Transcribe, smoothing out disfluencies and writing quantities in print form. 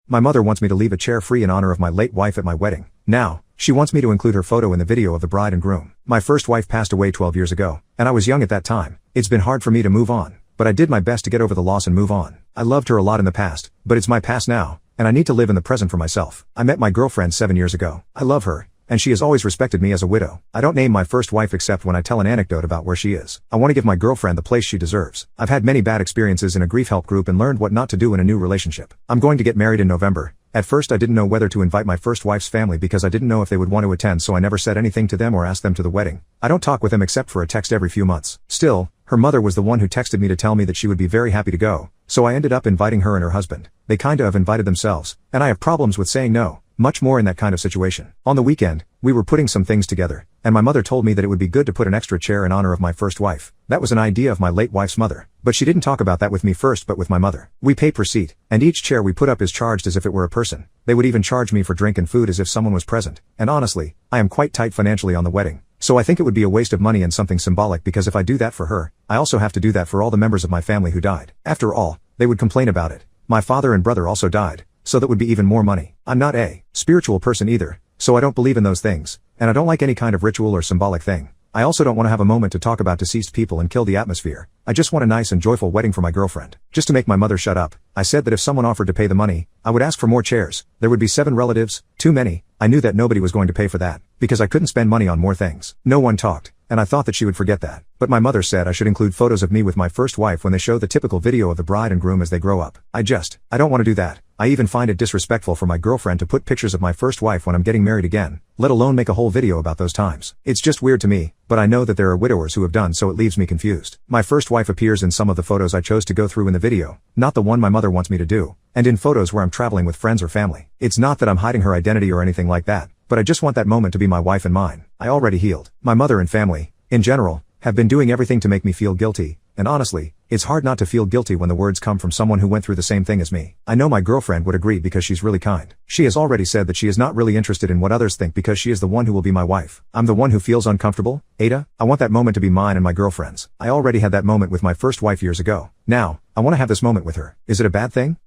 My mother wants me to leave a chair free in honor of my late wife at my wedding. Now, she wants me to include her photo in the video of the bride and groom. My first wife passed away 12 years ago, and I was young at that time. It's been hard for me to move on, but I did my best to get over the loss and move on. I loved her a lot in the past, but it's my past now, and I need to live in the present for myself. I met my girlfriend 7 years ago. I love her, and she has always respected me as a widow. I don't name my first wife except when I tell an anecdote about where she is. I want to give my girlfriend the place she deserves. I've had many bad experiences in a grief help group and learned what not to do in a new relationship. I'm going to get married in November. At first I didn't know whether to invite my first wife's family because I didn't know if they would want to attend, so I never said anything to them or asked them to the wedding. I don't talk with them except for a text every few months. Still, her mother was the one who texted me to tell me that she would be very happy to go, so I ended up inviting her and her husband. They kinda have invited themselves, and I have problems with saying no. Much more in that kind of situation. On the weekend, we were putting some things together, and my mother told me that it would be good to put an extra chair in honor of my first wife. That was an idea of my late wife's mother, but she didn't talk about that with me first but with my mother. We pay per seat, and each chair we put up is charged as if it were a person. They would even charge me for drink and food as if someone was present, and honestly, I am quite tight financially on the wedding. So I think it would be a waste of money and something symbolic because if I do that for her, I also have to do that for all the members of my family who died. After all, they would complain about it. My father and brother also died, so that would be even more money. I'm not a spiritual person either, so I don't believe in those things, and I don't like any kind of ritual or symbolic thing. I also don't want to have a moment to talk about deceased people and kill the atmosphere. I just want a nice and joyful wedding for my girlfriend. Just to make my mother shut up, I said that if someone offered to pay the money, I would ask for more chairs. There would be 7 relatives, too many. I knew that nobody was going to pay for that, because I couldn't spend money on more things. No one talked, and I thought that she would forget that. But my mother said I should include photos of me with my first wife when they show the typical video of the bride and groom as they grow up. I don't want to do that. I even find it disrespectful for my girlfriend to put pictures of my first wife when I'm getting married again, let alone make a whole video about those times. It's just weird to me, but I know that there are widowers who have done so. It leaves me confused. My first wife appears in some of the photos I chose to go through in the video, not the one my mother wants me to do, and in photos where I'm traveling with friends or family. It's not that I'm hiding her identity or anything like that, but I just want that moment to be my wife and mine. I already healed. My mother and family, in general, have been doing everything to make me feel guilty, and honestly, it's hard not to feel guilty when the words come from someone who went through the same thing as me. I know my girlfriend would agree because she's really kind. She has already said that she is not really interested in what others think because she is the one who will be my wife. I'm the one who feels uncomfortable. Ada, I want that moment to be mine and my girlfriend's. I already had that moment with my first wife years ago. Now, I want to have this moment with her. Is it a bad thing?